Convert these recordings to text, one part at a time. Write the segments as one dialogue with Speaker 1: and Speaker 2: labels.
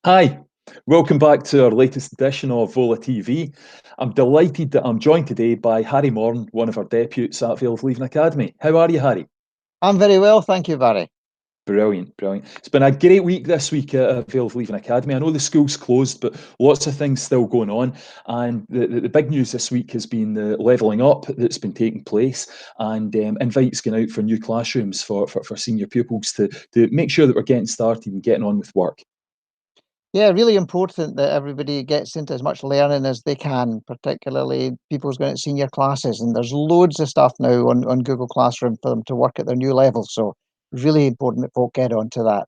Speaker 1: Hi, welcome back to our latest edition of Vola TV. I'm delighted that I'm joined today by Harry Morn, one of our deputies at Vale Leven Academy. How are you, Harry?
Speaker 2: I'm very well, thank you, Barry.
Speaker 1: Brilliant, brilliant. It's been a great week this week at Vale Leven Academy. I know the school's closed, but lots of things still going on. And the big news this week has been the levelling up that's been taking place, and invites going out for new classrooms for senior pupils to make sure that we're getting started and getting on with work.
Speaker 2: Yeah, really important that everybody gets into as much learning as they can, particularly people who's going to senior classes. And there's loads of stuff now on Google Classroom for them to work at their new level. So really important that folk get onto that.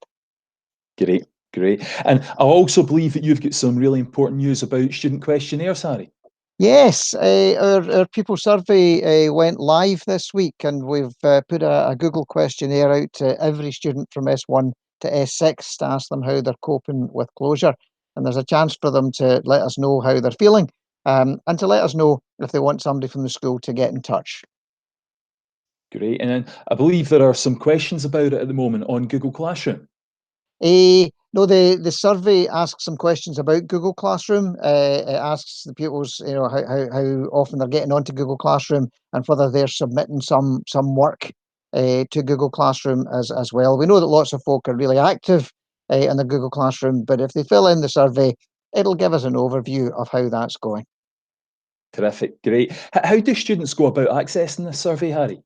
Speaker 1: Great, great. And I also believe that you've got some really important news about student questionnaires, Harry.
Speaker 2: Yes, our pupil survey went live this week, and we've put a Google questionnaire out to every student from S1 to S6 to ask them how they're coping with closure. And there's a chance for them to let us know how they're feeling, and to let us know if they want somebody from the school to get in touch.
Speaker 1: Great. And then I believe there are some questions about it at the moment on Google Classroom.
Speaker 2: No, the survey asks some questions about Google Classroom. It asks the pupils, how often they're getting onto Google Classroom and whether they're submitting some work to Google Classroom as well. We know that lots of folk are really active in the Google Classroom, but if they fill in the survey, it'll give us an overview of how that's going.
Speaker 1: Terrific, great. How do students go about accessing this survey, Harry?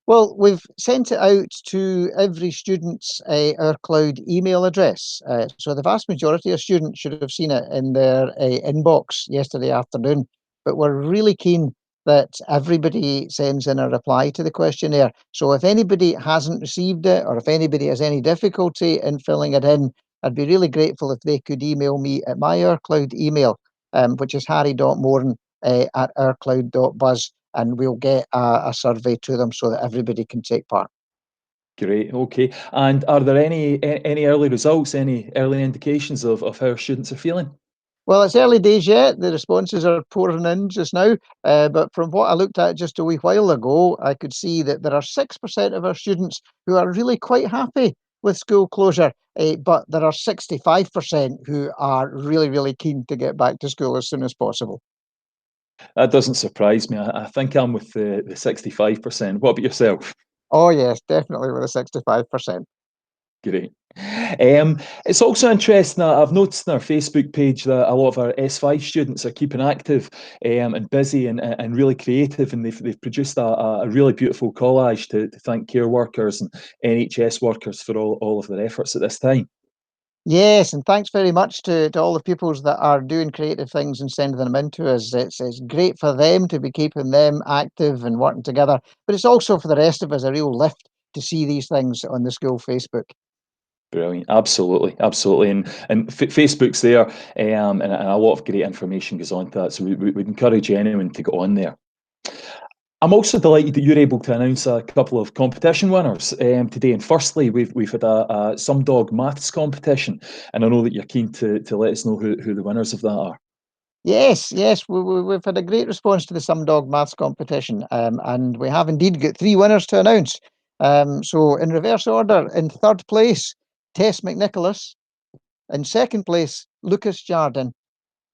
Speaker 2: Well, we've sent it out to every student's our cloud email address. So the vast majority of students should have seen it in their inbox yesterday afternoon. But we're really keen that everybody sends in a reply to the questionnaire. So if anybody hasn't received it, or if anybody has any difficulty in filling it in, I'd be really grateful if they could email me at my OurCloud email, which is harry.moran at ourcloud.buzz, and we'll get a survey to them so that everybody can take part.
Speaker 1: Great, okay. And are there any early results, any early indications of how students are feeling?
Speaker 2: Well, it's early days yet. The responses are pouring in just now. But from what I looked at just a wee while ago, I could see that there are 6% of our students who are really quite happy with school closure. But there are 65% who are really, really keen to get back to school as soon as possible.
Speaker 1: That doesn't surprise me. I think I'm with the 65%. What about yourself?
Speaker 2: Oh, yes, definitely with a 65%.
Speaker 1: Great. It's also interesting that I've noticed on our Facebook page that a lot of our S5 students are keeping active and busy and really creative, and they've produced a really beautiful collage to thank care workers and NHS workers for all of their efforts at this time.
Speaker 2: Yes, and thanks very much to all the pupils that are doing creative things and sending them in to us. It's great for them to be keeping them active and working together, but it's also for the rest of us a real lift to see these things on the school Facebook.
Speaker 1: Brilliant, absolutely, absolutely, and Facebook's there, and a lot of great information goes on to that. So we'd encourage anyone to go on there. I'm also delighted that you're able to announce a couple of competition winners today. And firstly, we've had a Some Dog Maths competition, and I know that you're keen to let us know who the winners of that are.
Speaker 2: Yes, we've had a great response to the Some Dog Maths competition, and we have indeed got three winners to announce. So, in reverse order, in third place, Tess McNicholas. In second place, Lucas Jardin.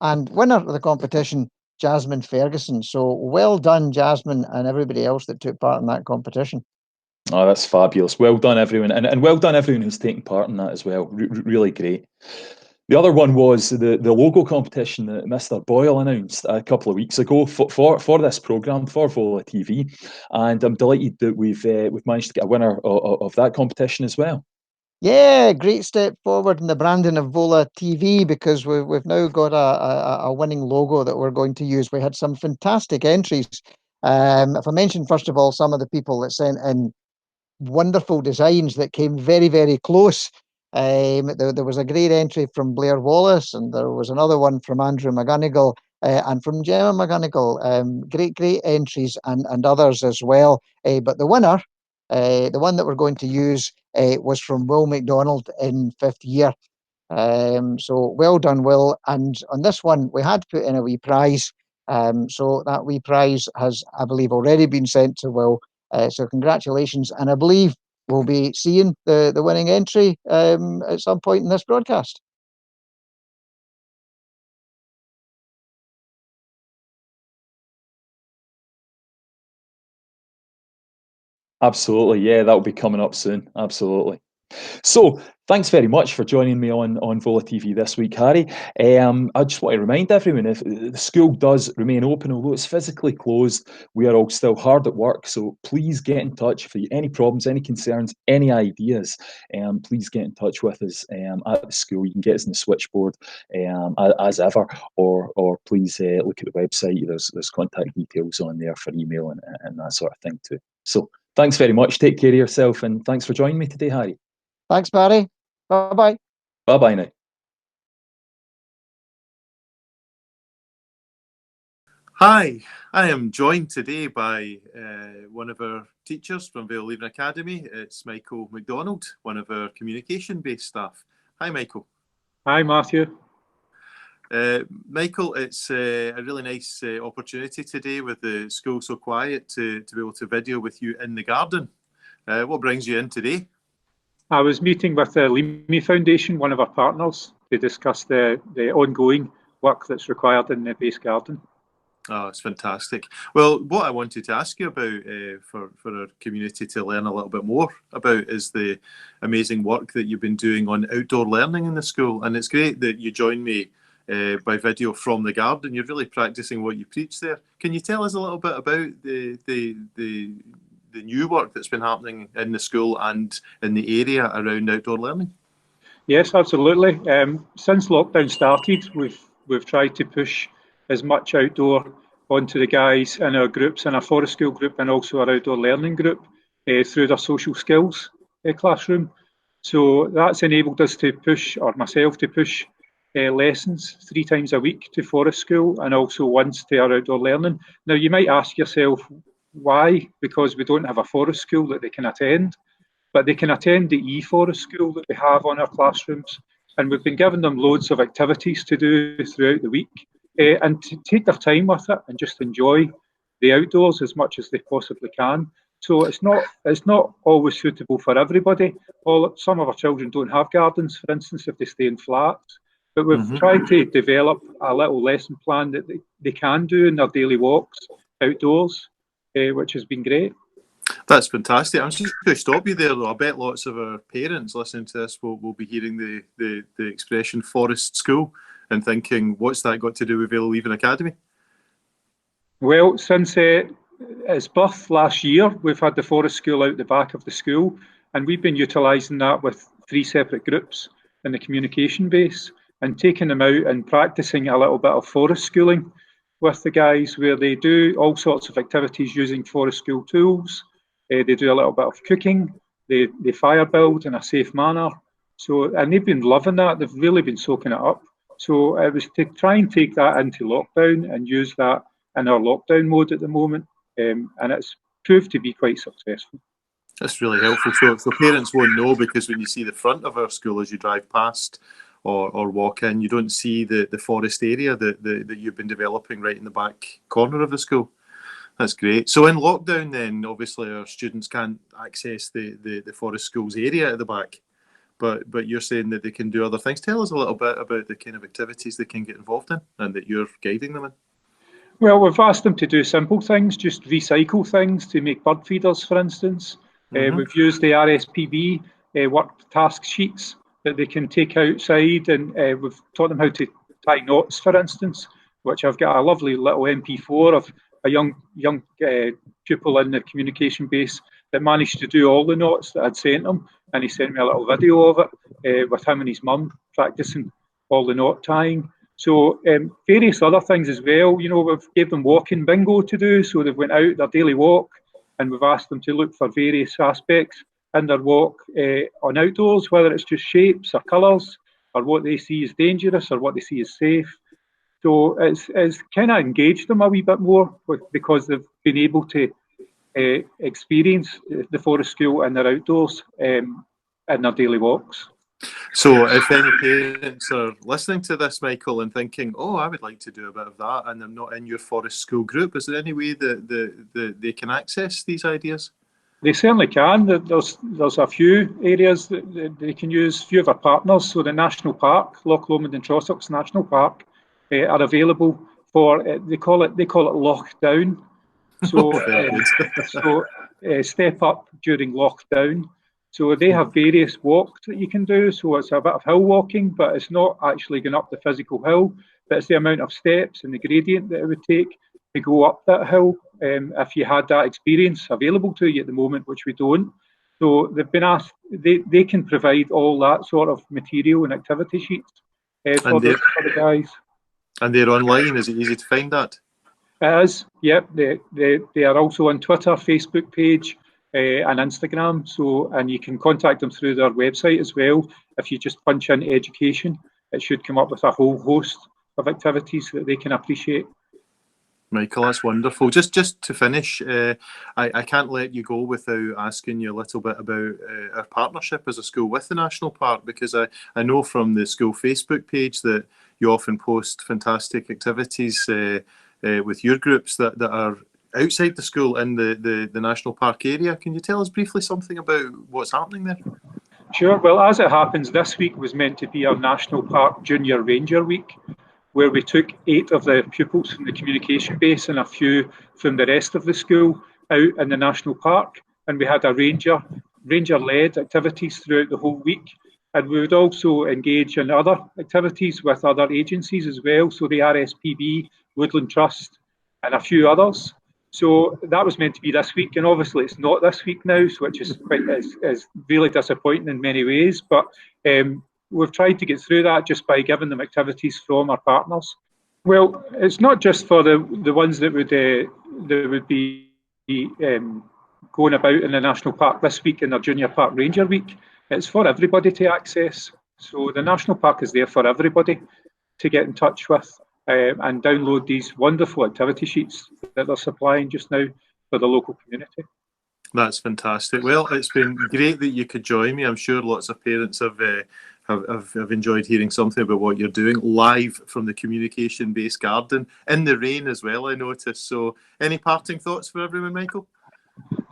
Speaker 2: And winner of the competition, Jasmine Ferguson. So well done, Jasmine, and everybody else that took part in that competition.
Speaker 1: Oh, that's fabulous. Well done, everyone. And well done, everyone who's taken part in that as well. Really great. The other one was the logo competition that Mr. Boyle announced a couple of weeks ago for this programme, for Vola TV. And I'm delighted that we've managed to get a winner of that competition as well.
Speaker 2: Yeah, great step forward in the branding of Vola TV, because we've now got a winning logo that we're going to use. We had some fantastic entries. If I mention first of all some of the people that sent in wonderful designs that came very, very close. There was a great entry from Blair Wallace, and there was another one from Andrew McGonigal and from Gemma McGonigal. Great entries, and others as well. But the winner, the one that we're going to use, was from Will McDonald in fifth year. So well done, Will. And on this one, we had put in a wee prize. So that wee prize has, I believe, already been sent to Will. So congratulations. And I believe we'll be seeing the winning entry at some point in this broadcast.
Speaker 1: Absolutely. Yeah, that'll be coming up soon. Absolutely. So, thanks very much for joining me on Vola TV this week, Harry. I just want to remind everyone if the school does remain open, although it's physically closed, we are all still hard at work. So, please get in touch if you any problems, any concerns, any ideas. Please get in touch with us at the school. You can get us in the switchboard as ever, or please look at the website. There's contact details on there for email and that sort of thing too. So, thanks very much. Take care of yourself, and thanks for joining me today, Harry.
Speaker 2: Thanks, Barry. Bye-bye.
Speaker 1: Bye-bye now.
Speaker 3: Hi, I am joined today by one of our teachers from Vale Leven Academy. It's Michael McDonald, one of our communication-based staff. Hi, Michael.
Speaker 4: Hi, Matthew.
Speaker 3: Michael, it's a really nice opportunity today with the school so quiet to be able to video with you in the garden. What brings you in today?
Speaker 4: I was meeting with the Leven Foundation, one of our partners, to discuss the ongoing work that's required in the base garden.
Speaker 3: Oh, it's fantastic. Well, what I wanted to ask you about for our community to learn a little bit more about is the amazing work that you've been doing on outdoor learning in the school. And it's great that you joined me by video from the garden. You're really practicing what you preach there. Can you tell us a little bit about the new work that's been happening in the school and in the area around outdoor learning?
Speaker 4: Yes, absolutely. Since lockdown started, we've tried to push as much outdoor onto the guys in our groups, in our forest school group and also our outdoor learning group through their social skills classroom. So that's enabled us to push, or myself to push, lessons 3 times a week to forest school and also once to our outdoor learning. Now you might ask yourself why, because we don't have a forest school that they can attend, but they can attend the e-forest school that we have on our classrooms, and we've been giving them loads of activities to do throughout the week and to take their time with it and just enjoy the outdoors as much as they possibly can. So it's not always suitable for everybody. Some of our children don't have gardens, for instance, if they stay in flats. But we've tried to develop a little lesson plan that they can do in their daily walks outdoors, which has been great.
Speaker 3: That's fantastic. I'm just going to stop you there, though. I bet lots of our parents listening to this will be hearing the expression forest school and thinking, what's that got to do with Vale Leven Academy?
Speaker 4: Well, since its birth last year, we've had the forest school out the back of the school, and we've been utilising that with 3 separate groups in the communication base and taking them out and practising a little bit of forest schooling with the guys, where they do all sorts of activities using forest school tools. They do a little bit of cooking. They fire build in a safe manner. So, and they've been loving that. They've really been soaking it up. So it was to try and take that into lockdown and use that in our lockdown mode at the moment. And it's proved to be quite successful.
Speaker 3: That's really helpful. So parents won't know, because when you see the front of our school as you drive past or walk in, you don't see the forest area that you've been developing right in the back corner of the school. That's great. So in lockdown then, obviously our students can't access the forest schools area at the back, but you're saying that they can do other things. Tell us a little bit about the kind of activities they can get involved in and that you're guiding them in.
Speaker 4: Well, we've asked them to do simple things, just recycle things to make bird feeders, for instance. We've used the RSPB work task sheets that they can take outside, and we've taught them how to tie knots, for instance, which I've got a lovely little MP4 of a young pupil in the communication base that managed to do all the knots that I'd sent him, and he sent me a little video of it with him and his mum practicing all the knot tying. So various other things as well. You know, we've gave them walking bingo to do, so they've went out their daily walk, and we've asked them to look for various aspects in their walk on outdoors, whether it's just shapes or colours, or what they see as dangerous or what they see as safe. So it's kind of engaged them a wee bit more because they've been able to experience the forest school and their outdoors in their daily walks.
Speaker 3: So if any parents are listening to this, Michael, and thinking, oh, I would like to do a bit of that, and I'm not in your forest school group, is there any way that they can access these ideas?
Speaker 4: They certainly can. There's a few areas that they can use. A few of our partners, so the National Park, Loch Lomond and Trossachs National Park, are available for. They call it lockdown. So, so Step Up during lockdown. So they have various walks that you can do. So it's a bit of hill walking, but it's not actually going up the physical hill, but it's the amount of steps and the gradient that it would take to go up that hill. If you had that experience available to you at the moment, which we don't. So they've been asked, they can provide all that sort of material and activity sheets for the guys.
Speaker 3: And they're online. Is it easy to find that?
Speaker 4: It is, yep. They are also on Twitter, Facebook page, and Instagram. So, and you can contact them through their website as well. If you just punch in education, it should come up with a whole host of activities that they can appreciate.
Speaker 3: Michael, that's wonderful. Just to finish, I can't let you go without asking you a little bit about our partnership as a school with the National Park, because I know from the school Facebook page that you often post fantastic activities with your groups that are outside the school in the National Park area. Can you tell us briefly something about what's happening there?
Speaker 4: Sure. Well, as it happens, this week was meant to be our National Park Junior Ranger Week, where we took 8 of the pupils from the communication base and a few from the rest of the school out in the National Park. And we had a ranger-led activities throughout the whole week. And we would also engage in other activities with other agencies as well. So the RSPB, Woodland Trust, and a few others. So that was meant to be this week, and obviously it's not this week now, which is really disappointing in many ways. But we've tried to get through that just by giving them activities from our partners. Well, it's not just for the ones that would be going about in the National Park this week in their Junior Park Ranger Week. It's for everybody to access. So the National Park is there for everybody to get in touch with and download these wonderful activity sheets that they're supplying just now for the local community. That's
Speaker 3: fantastic. Well, it's been great that you could join me. I'm sure lots of parents have enjoyed hearing something about what you're doing live from the communication-based garden in the rain as well, I noticed. So any parting thoughts for everyone, Michael?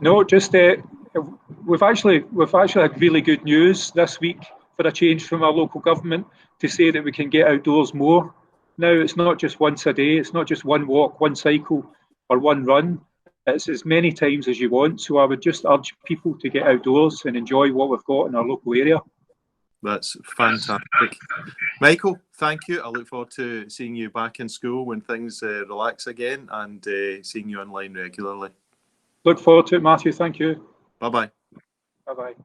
Speaker 4: No, just we've actually had really good news this week for a change from our local government to say that we can get outdoors more. Now it's not just once a day, it's not just one walk, one cycle or one run. It's as many times as you want. So I would just urge people to get outdoors and enjoy what we've got in our local area.
Speaker 3: That's fantastic. Michael, thank you. I look forward to seeing you back in school when things relax again and seeing you online regularly.
Speaker 4: Look forward to it, Matthew. Thank you.
Speaker 3: Bye-bye.
Speaker 4: Bye-bye.